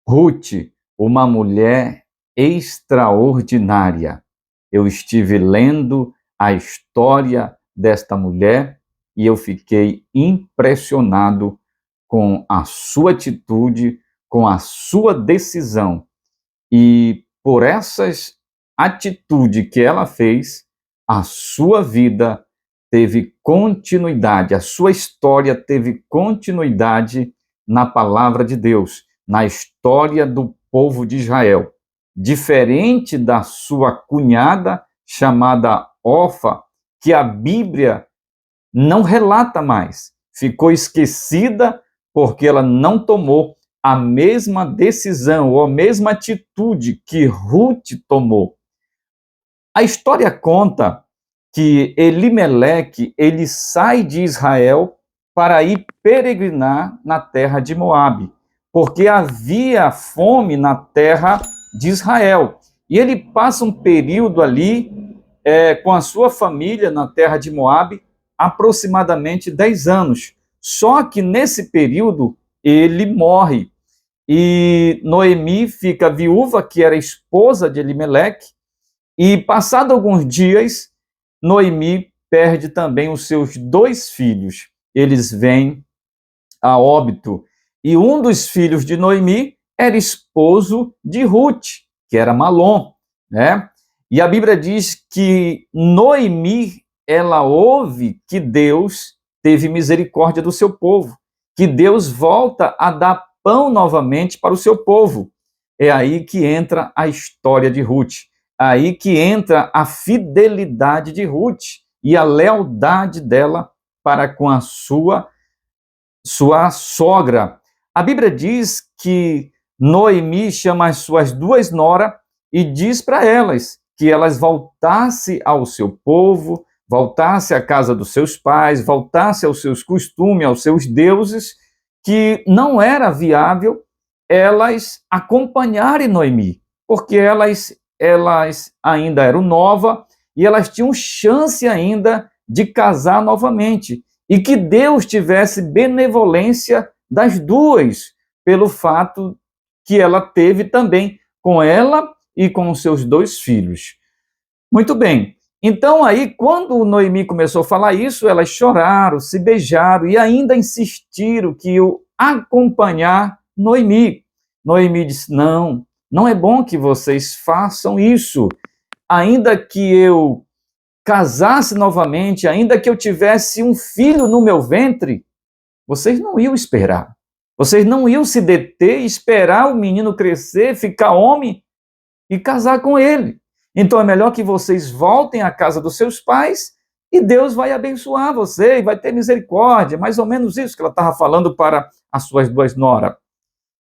Ruth, uma mulher extraordinária. Eu estive lendo a história desta mulher e eu fiquei impressionado com a sua atitude, com a sua decisão. E por essas atitudes que ela fez, a sua vida teve continuidade, a sua história teve continuidade na palavra de Deus, na história do povo de Israel. Diferente da sua cunhada, chamada Orfa, que a Bíblia não relata mais, ficou esquecida porque ela não tomou a mesma decisão ou a mesma atitude que Ruth tomou. A história conta que Elimeleque, ele sai de Israel para ir peregrinar na terra de Moabe, porque havia fome na terra de Israel. E ele passa um período ali com a sua família na terra de Moabe, aproximadamente 10 anos. Só que nesse período ele morre. E Noemi fica viúva, que era esposa de Elimeleque, e passado alguns dias, Noemi perde também os seus 2 filhos. Eles vêm a óbito. E um dos filhos de Noemi era esposo de Ruth, que era Malom, né? E a Bíblia diz que Noemi, ela ouve que Deus teve misericórdia do seu povo, que Deus volta a dar pão novamente para o seu povo. É aí que entra a história de Ruth. Aí que entra a fidelidade de Ruth e a lealdade dela para com a sua sogra. A Bíblia diz que Noemi chama as suas 2 noras e diz para elas que elas voltassem ao seu povo, voltassem à casa dos seus pais, voltassem aos seus costumes, aos seus deuses, que não era viável elas acompanharem Noemi, porque elas ainda eram novas e elas tinham chance ainda de casar novamente. E que Deus tivesse benevolência das 2, pelo fato que ela teve também com ela e com os seus 2 filhos. Muito bem. Então aí, quando Noemi começou a falar isso, elas choraram, se beijaram e ainda insistiram que eu acompanhar Noemi. Noemi disse, não é bom que vocês façam isso. Ainda que eu casasse novamente, ainda que eu tivesse um filho no meu ventre, vocês não iam esperar. Vocês não iam se deter e esperar o menino crescer, ficar homem e casar com ele. Então é melhor que vocês voltem à casa dos seus pais e Deus vai abençoar você e vai ter misericórdia. Mais ou menos isso que ela estava falando para as suas 2 noras.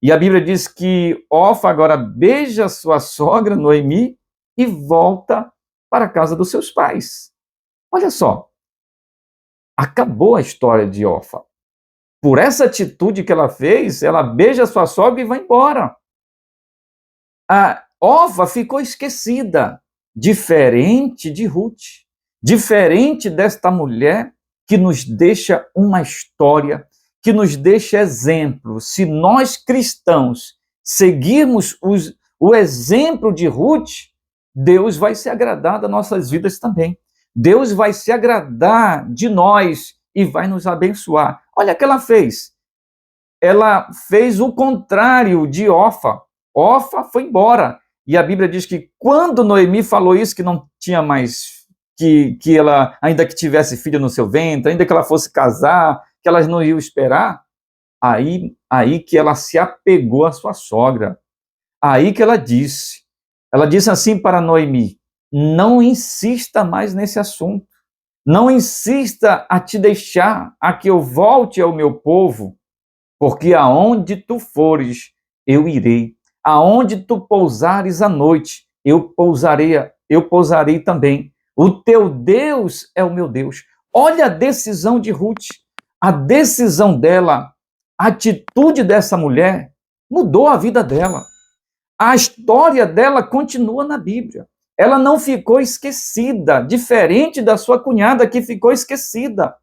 E a Bíblia diz que Orfa agora beija sua sogra, Noemi, e volta para a casa dos seus pais. Olha só, acabou a história de Orfa. Por essa atitude que ela fez, ela beija sua sogra e vai embora. A Orfa ficou esquecida, diferente de Ruth, diferente desta mulher que nos deixa uma história, que nos deixa exemplo. Se nós cristãos seguirmos o exemplo de Ruth, Deus vai se agradar das nossas vidas também. Deus vai se agradar de nós e vai nos abençoar. Olha o que ela fez. Ela fez o contrário de Orfa. Orfa foi embora. E a Bíblia diz que quando Noemi falou isso, que não tinha mais, que ela, ainda que tivesse filho no seu ventre, ainda que ela fosse casar, que elas não iam esperar, aí que ela se apegou à sua sogra. Aí que ela disse assim para Noemi, não insista mais nesse assunto, não insista a te deixar, a que eu volte ao meu povo, porque aonde tu fores, eu irei, aonde tu pousares à noite, eu pousarei também, o teu Deus é o meu Deus. Olha a decisão de Ruth, a decisão dela, a atitude dessa mulher mudou a vida dela. A história dela continua na Bíblia. Ela não ficou esquecida, diferente da sua cunhada que ficou esquecida.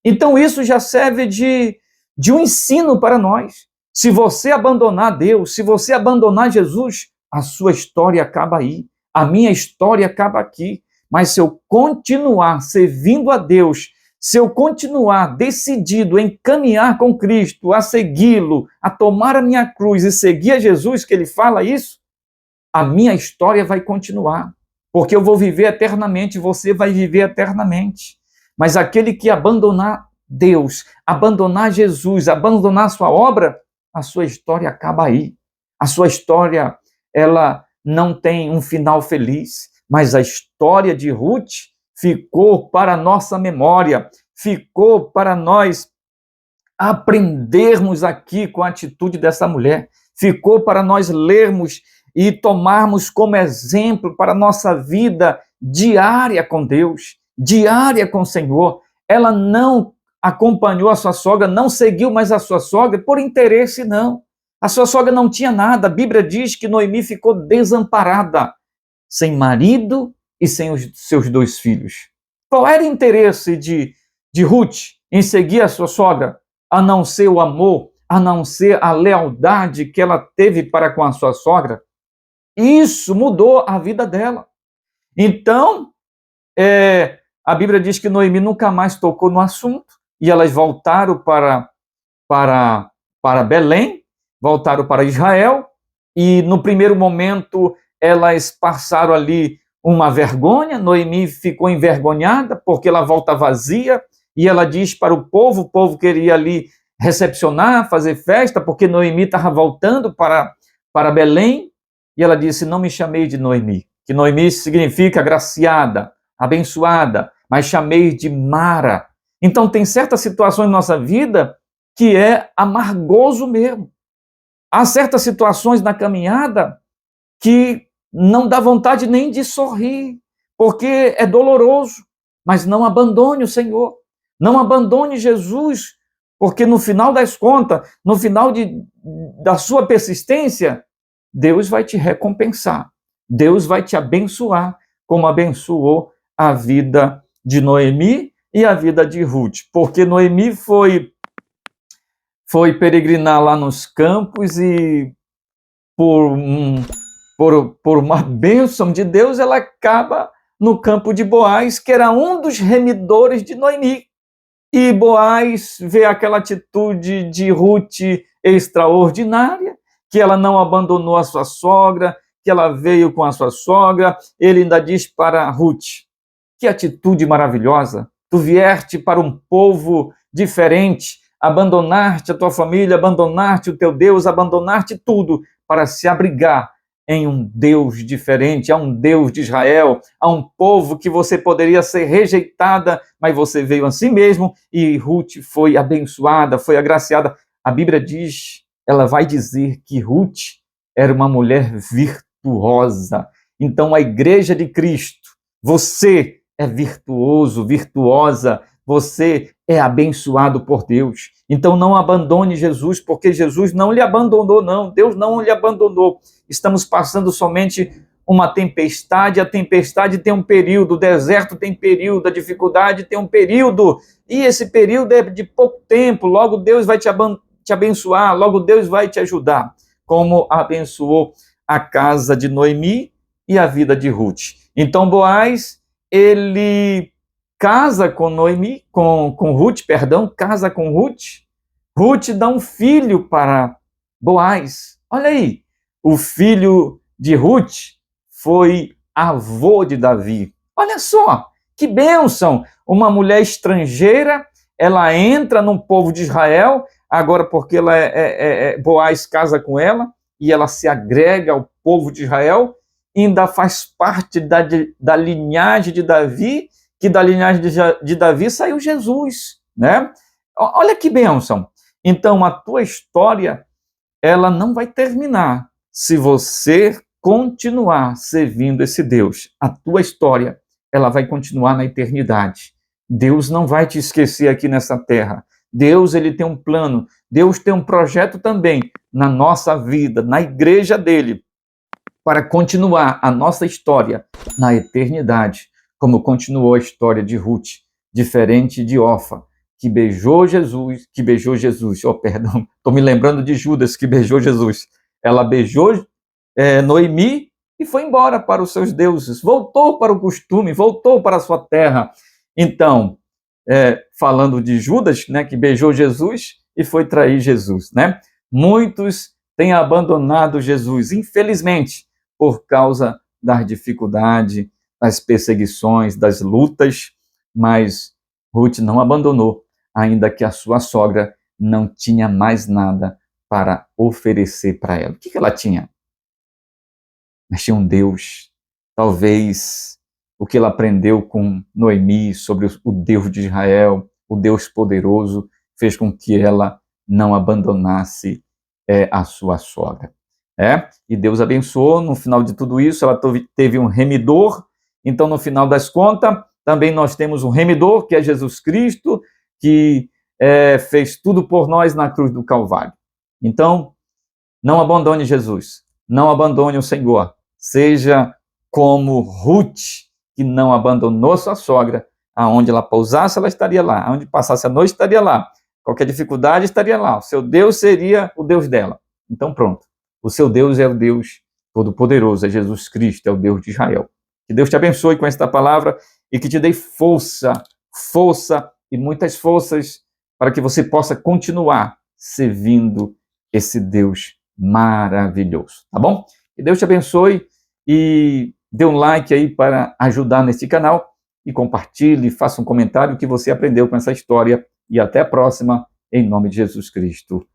Então isso já serve de um ensino para nós. Se você abandonar Deus, se você abandonar Jesus, a sua história acaba aí. A minha história acaba aqui. Mas se eu continuar servindo a Deus, se eu continuar decidido em caminhar com Cristo, a segui-lo, a tomar a minha cruz e seguir a Jesus, que ele fala isso, a minha história vai continuar. Porque eu vou viver eternamente, você vai viver eternamente. Mas aquele que abandonar Deus, abandonar Jesus, abandonar sua obra, a sua história acaba aí. A sua história, ela não tem um final feliz, mas a história de Ruth ficou para a nossa memória, ficou para nós aprendermos aqui com a atitude dessa mulher, ficou para nós lermos e tomarmos como exemplo para a nossa vida diária com Deus, diária com o Senhor. Ela não acompanhou a sua sogra, não seguiu mais a sua sogra por interesse, não. A sua sogra não tinha nada. A Bíblia diz que Noemi ficou desamparada, sem marido e sem os seus 2 filhos. Qual era o interesse de Ruth em seguir a sua sogra, a não ser o amor, a não ser a lealdade que ela teve para com a sua sogra? Isso mudou a vida dela. Então, a Bíblia diz que Noemi nunca mais tocou no assunto, e elas voltaram para Belém, voltaram para Israel, e no primeiro momento elas passaram ali uma vergonha. Noemi ficou envergonhada, porque ela volta vazia, e ela diz para o povo queria ali recepcionar, fazer festa, porque Noemi estava voltando para Belém, e ela disse: não me chamei de Noemi, que Noemi significa agraciada, abençoada, mas chamei de Mara. Então tem certas situações na nossa vida que é amargoso mesmo. Há certas situações na caminhada que não dá vontade nem de sorrir, porque é doloroso. Mas não abandone o Senhor, não abandone Jesus, porque no final das contas, no final da sua persistência, Deus vai te recompensar, Deus vai te abençoar, como abençoou a vida de Noemi e a vida de Ruth, porque Noemi foi peregrinar lá nos campos e por uma bênção de Deus, ela acaba no campo de Boaz, que era um dos remidores de Noemi. E Boaz vê aquela atitude de Ruth extraordinária, que ela não abandonou a sua sogra, que ela veio com a sua sogra. Ele ainda diz para Ruth: que atitude maravilhosa, tu vieste para um povo diferente, abandonar-te a tua família, abandonar-te o teu Deus, abandonar-te tudo para se abrigar em um Deus diferente, a um Deus de Israel, a um povo que você poderia ser rejeitada, mas você veio assim mesmo, e Ruth foi abençoada, foi agraciada. A Bíblia diz, ela vai dizer que Ruth era uma mulher virtuosa. Então a igreja de Cristo, você é virtuoso, virtuosa, você é abençoado por Deus. Então não abandone Jesus, porque Jesus não lhe abandonou, não. Deus não lhe abandonou. Estamos passando somente uma tempestade, a tempestade tem um período, o deserto tem período, a dificuldade tem um período, e esse período é de pouco tempo, logo Deus vai te abençoar, logo Deus vai te ajudar, como abençoou a casa de Noemi e a vida de Ruth. Então Boaz, ele casa com Noemi, com Ruth, casa com Ruth. Ruth dá um filho para Boaz. Olha aí, o filho de Ruth foi avô de Davi. Olha só, que bênção! Uma mulher estrangeira, ela entra no povo de Israel, agora porque ela Boaz casa com ela, e ela se agrega ao povo de Israel, ainda faz parte da linhagem de Davi, que da linhagem de Davi saiu Jesus, né? Olha que bênção! Então, a tua história, ela não vai terminar se você continuar servindo esse Deus. A tua história, ela vai continuar na eternidade. Deus não vai te esquecer aqui nessa terra. Deus, ele tem um plano. Deus tem um projeto também na nossa vida, na igreja dele, para continuar a nossa história na eternidade, como continuou a história de Ruth, diferente de Orfa, oh, perdão, estou me lembrando de Judas que beijou Jesus. Ela beijou Noemi e foi embora para os seus deuses, voltou para o costume, voltou para a sua terra. Então, falando de Judas, né, que beijou Jesus e foi trair Jesus, né? Muitos têm abandonado Jesus, infelizmente, por causa das dificuldades, das perseguições, das lutas, mas Ruth não abandonou, ainda que a sua sogra não tinha mais nada para oferecer para ela. O que ela tinha? Mas tinha um Deus. Talvez o que ela aprendeu com Noemi sobre o Deus de Israel, o Deus poderoso, fez com que ela não abandonasse a sua sogra. E Deus abençoou. No final de tudo isso, ela teve um remidor. Então, no final das contas, também nós temos um remidor, que é Jesus Cristo, que fez tudo por nós na cruz do Calvário. Então, não abandone Jesus, não abandone o Senhor. Seja como Ruth, que não abandonou sua sogra. Aonde ela pousasse, ela estaria lá. Aonde passasse a noite, estaria lá. Qualquer dificuldade, estaria lá. O seu Deus seria o Deus dela. Então, pronto. O seu Deus é o Deus Todo-Poderoso, é Jesus Cristo, é o Deus de Israel. Que Deus te abençoe com esta palavra e que te dê força e muitas forças para que você possa continuar servindo esse Deus maravilhoso, tá bom? Que Deus te abençoe e dê um like aí para ajudar nesse canal e compartilhe, faça um comentário que você aprendeu com essa história e até a próxima, em nome de Jesus Cristo.